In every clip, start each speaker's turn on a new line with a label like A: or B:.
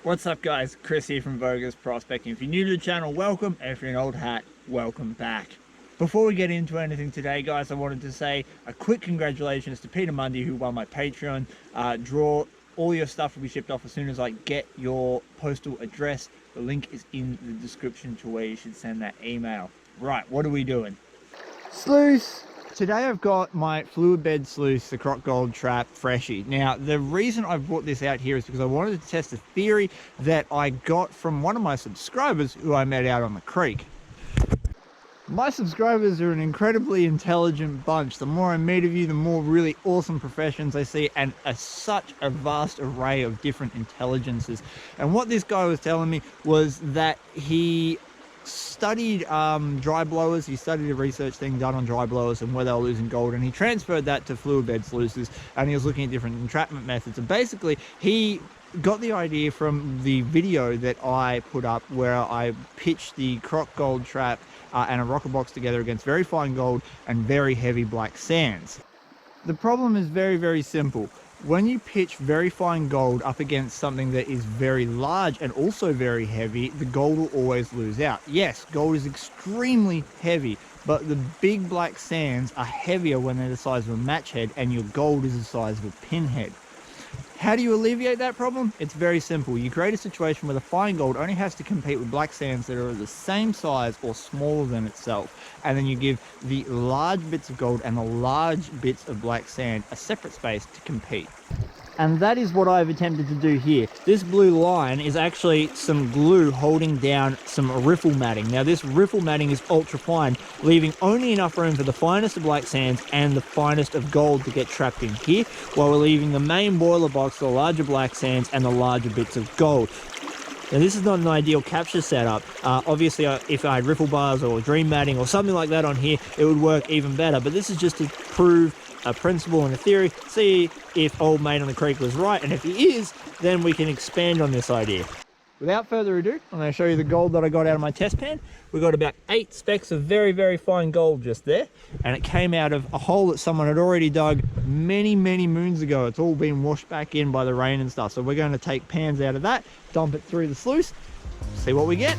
A: What's up guys, Chris here from Vogus Prospecting. If you're new to the channel, welcome. And if you're an old hat, welcome back. Before we get into anything today guys, I wanted to say a quick congratulations to Peter Mundy who won my Patreon draw. All your stuff will be shipped off as soon as I get your postal address. The link is in the description to where you should send that email. Right, what are we doing? Sluice! Today I've got my fluid bed sluice, the Croc Gold Trap Freshie. Now, the reason I brought this out here is because I wanted to test a theory that I got from one of my subscribers who I met out on the creek. My subscribers are an incredibly intelligent bunch. The more I meet of you, the more really awesome professions I see, and such a vast array of different intelligences. And what this guy was telling me was that he studied dry blowers. He studied a research thing done on dry blowers and where they were losing gold, and he transferred that to fluid bed sluices, and he was looking at different entrapment methods. And basically he got the idea from the video that I put up where I pitched the Croc Gold Trap and a rocker box together against very fine gold and very heavy black sands. The problem is very simple. When you pitch very fine gold up against something that is very large and also very heavy, the gold will always lose out. Yes, gold is extremely heavy, but the big black sands are heavier when they're the size of a match head, and your gold is the size of a pinhead. How do you alleviate that problem? It's very simple. You create a situation where the fine gold only has to compete with black sands that are the same size or smaller than itself. And then you give the large bits of gold and the large bits of black sand a separate space to compete. And that is what I've attempted to do here. This blue line is actually some glue holding down some riffle matting. Now this riffle matting is ultra fine, leaving only enough room for the finest of black sands and the finest of gold to get trapped in here, while we're leaving the main boiler box, the larger black sands and the larger bits of gold. Now this is not an ideal capture setup. Obviously if I had riffle bars or dream matting or something like that on here, it would work even better. But this is just to prove a principle and a theory, see if old mate on the creek was right, and if he is, then we can expand on this idea. Without further ado, I'm going to show you the gold that I got out of my test pan. We got about 8 specks of very fine gold just there, and it came out of a hole that someone had already dug many moons ago. It's all been washed back in by the rain and stuff, so we're going to take pans out of that, dump it through the sluice, see what we get.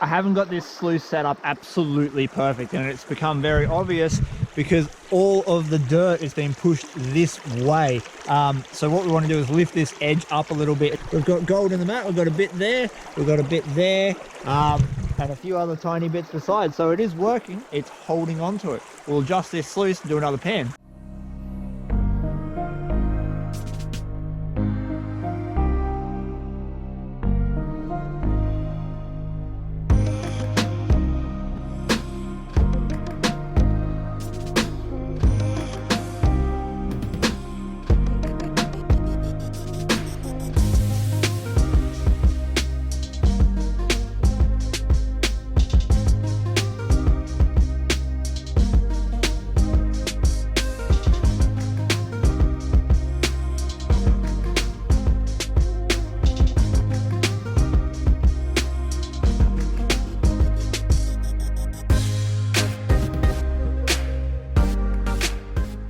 A: I haven't got this sluice set up absolutely perfect, and it's become very obvious because all of the dirt is being pushed this way. So what we want to do is lift this edge up a little bit. We've got gold in the mat, we've got a bit there, we've got a bit there, and a few other tiny bits besides. So it is working, it's holding on to it. We'll adjust this sluice and do another pan.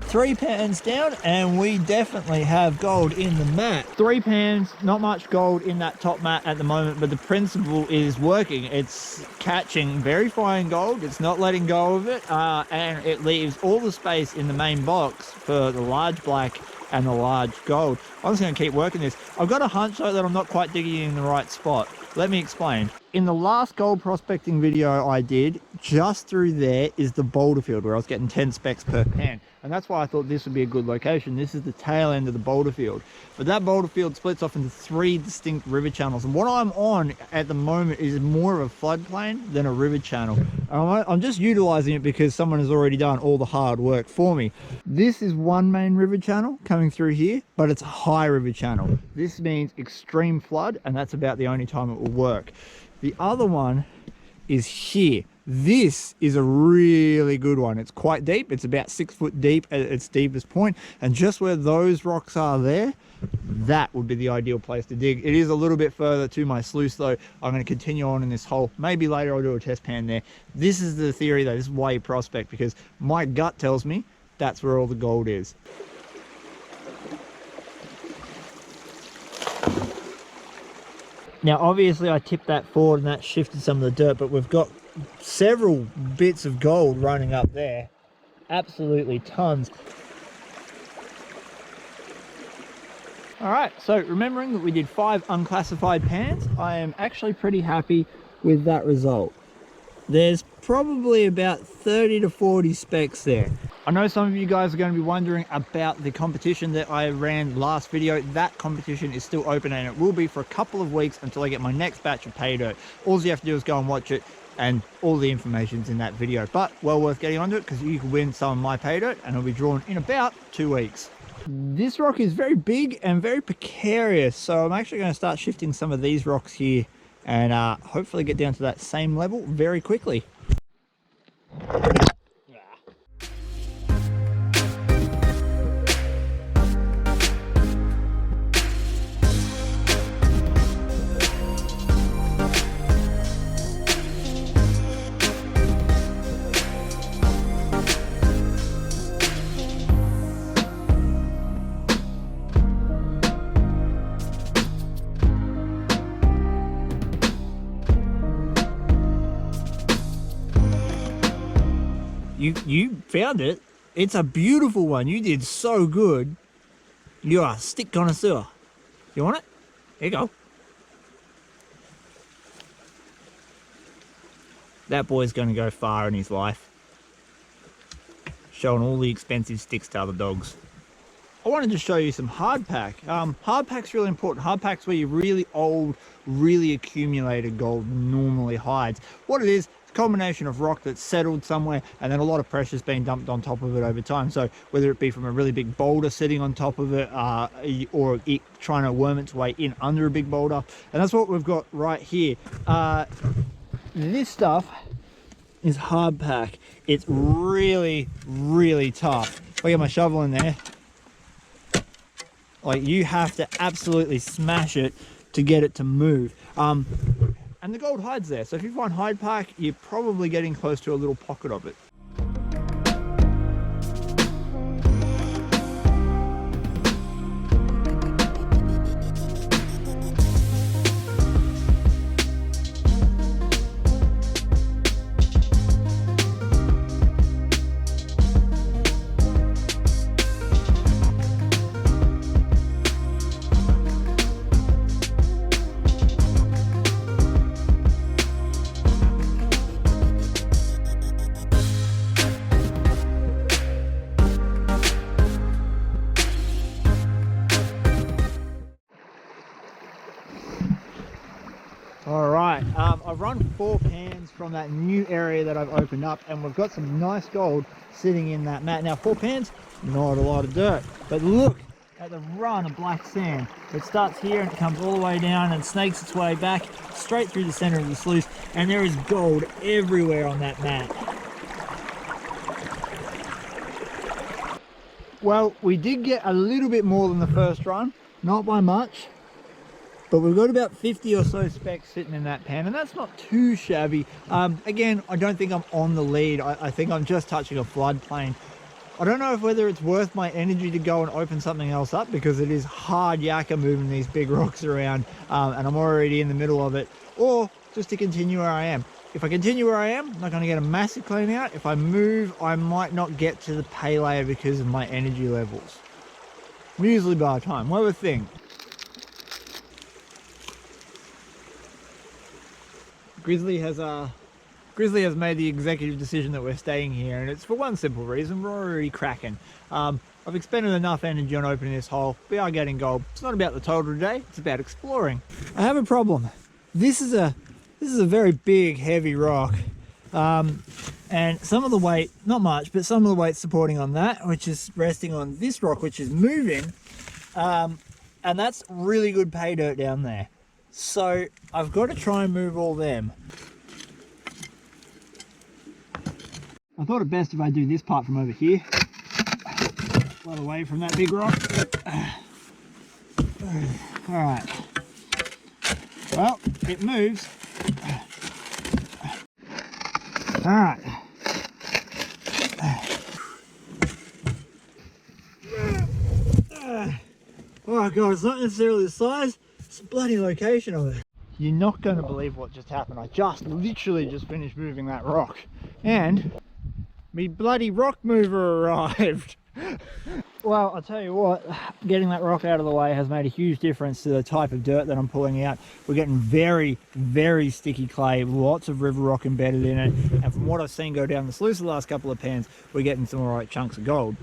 A: Three pans down, and we definitely have gold in the mat. 3 pans, not much gold in that top mat at the moment, but the principle is working. It's catching very fine gold, it's not letting go of it, and it leaves all the space in the main box for the large black and the large gold. I'm just going to keep working this. I've got a hunch though that I'm not quite digging in the right spot. Let me explain. In the last gold prospecting video I did, just through there is the boulder field where I was getting 10 specks per pan. And that's why I thought this would be a good location. This is the tail end of the boulder field. But that boulder field splits off into 3 distinct river channels. And what I'm on at the moment is more of a floodplain than a river channel. I'm just utilizing it because someone has already done all the hard work for me. This is one main river channel coming through here, but it's a high river channel. This means extreme flood, and that's about the only time it will work. The other one is here. This is a really good one. It's quite deep. It's about 6 foot deep at its deepest point, and just where those rocks are there, that would be the ideal place to dig. It is a little bit further to my sluice though. I'm going to continue on in this hole. Maybe later I'll do a test pan there. This is the theory though. This is why you prospect, because my gut tells me that's where all the gold is. Now obviously I tipped that forward and that shifted some of the dirt, but we've got several bits of gold running up there. Absolutely tons. Alright, so remembering that we did 5 unclassified pans, I am actually pretty happy with that result. There's probably about 30 to 40 specks there. I know some of you guys are going to be wondering about the competition that I ran last video. That competition is still open, and it will be for a couple of weeks until I get my next batch of pay dirt. All you have to do is go and watch it, and all the information's in that video. But well worth getting onto it, because you can win some of my pay dirt, and it'll be drawn in about 2 weeks. This rock is very big and very precarious, so I'm actually going to start shifting some of these rocks here and hopefully get down to that same level very quickly. You found it. It's a beautiful one. You did so good. You are a stick connoisseur. You want it? Here you go. That boy's going to go far in his life. Showing all the expensive sticks to other dogs. I wanted to show you some hardpack. Hardpack's really important. Hardpack's where your really old, really accumulated gold normally hides. What it is, combination of rock that's settled somewhere, and then a lot of pressure's been dumped on top of it over time. So whether it be from a really big boulder sitting on top of it, or it trying to worm its way in under a big boulder, and that's what we've got right here. This stuff is hardpack. It's really, really tough. I get my shovel in there. Like, you have to absolutely smash it to get it to move. And the gold hides there, so if you find hardpack, you're probably getting close to a little pocket of it. Alright, I've run 4 pans from that new area that I've opened up, and we've got some nice gold sitting in that mat. Now 4 pans, not a lot of dirt, but look at the run of black sand. It starts here and it comes all the way down and snakes its way back straight through the center of the sluice, and there is gold everywhere on that mat. Well, we did get a little bit more than the first run, not by much. But we've got about 50 or so specks sitting in that pan, and that's not too shabby. Again, I don't think I'm on the lead. I think I'm just touching a floodplain. I don't know whether it's worth my energy to go and open something else up, because it is hard yakka moving these big rocks around, and I'm already in the middle of it, or just to continue where I am. If I continue where I am, I'm not going to get a massive clean out. If I move, I might not get to the pay layer because of my energy levels. Usually by time. What do we think? Grizzly has Grizzly has made the executive decision that we're staying here, and it's for one simple reason: we're already cracking. I've expended enough energy on opening this hole. We are getting gold. It's not about the total today, it's about exploring. I have a problem. This is a very big, heavy rock. And some of the weight, not much, but some of the weight supporting on that, which is resting on this rock, which is moving. And that's really good pay dirt down there. So I've got to try and move all them. I thought it best if I do this part from over here. A lot away from that big rock. All right. Well, it moves. All right. Oh god, it's not necessarily the size, it's the bloody location of it. You're not going to believe what just happened. I literally just finished moving that rock, and me bloody rock mover arrived. Well, I'll tell you what, getting that rock out of the way has made a huge difference to the type of dirt that I'm pulling out. We're getting very, very sticky clay, lots of river rock embedded in it, and from what I've seen go down the sluice the last couple of pans, we're getting some alright chunks of gold.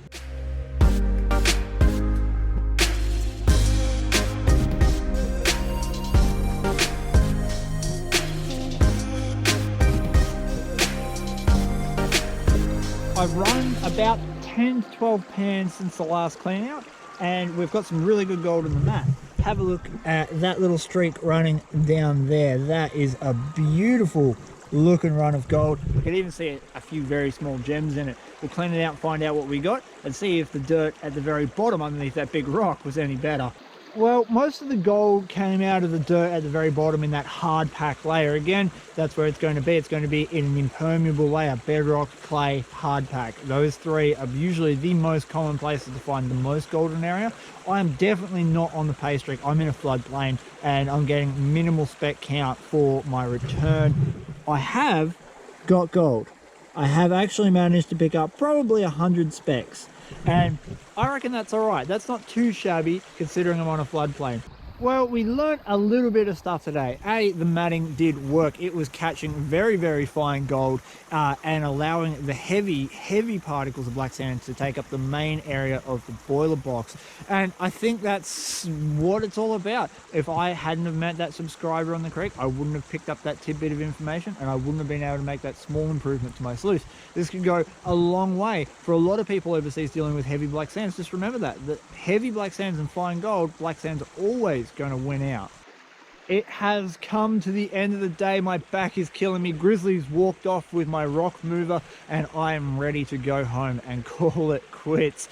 A: I've run about 10 to 12 pans since the last clean out, and we've got some really good gold in the mat. Have a look at that little streak running down there. That is a beautiful looking run of gold. You can even see a few very small gems in it. We'll clean it out, find out what we got, and see if the dirt at the very bottom underneath that big rock was any better. Well, most of the gold came out of the dirt at the very bottom in that hard pack layer. Again, that's where it's going to be. It's going to be in an impermeable layer: bedrock, clay, hard pack. Those three are usually the most common places to find the most gold in an area. I am definitely not on the pay streak. I'm in a floodplain, and I'm getting minimal spec count for my return. I have got gold. I have actually managed to pick up probably 100 specs. And I reckon that's all right. That's not too shabby considering I'm on a floodplain. Well, we learnt a little bit of stuff today. The matting did work. It was catching very, very fine gold and allowing the heavy particles of black sand to take up the main area of the boiler box. And I think that's what it's all about. If I hadn't have met that subscriber on the creek, I wouldn't have picked up that tidbit of information, and I wouldn't have been able to make that small improvement to my sluice. This could go a long way for a lot of people overseas dealing with heavy black sands. Just remember that heavy black sands and fine gold, black sands are always going to win out. It has come to the end of the day. My back is killing me. Grizzly's walked off with my rock mover, and I am ready to go home and call it quits.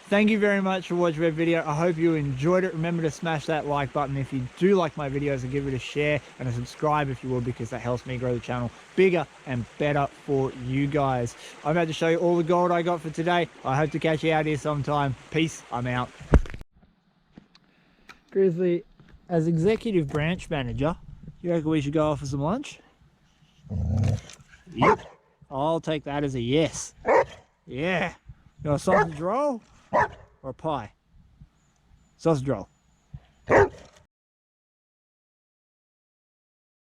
A: Thank you very much for watching my video. I hope you enjoyed it. Remember to smash that like button if you do like my videos, and give it a share and a subscribe if you will, because that helps me grow the channel bigger and better for you guys. I'm about to show you all the gold I got for today. I hope to catch you out here sometime. Peace. I'm out. Grizzly, as executive branch manager, you reckon we should go off for some lunch? Yep. I'll take that as a yes. Yeah. You want a sausage roll or a pie? Sausage roll.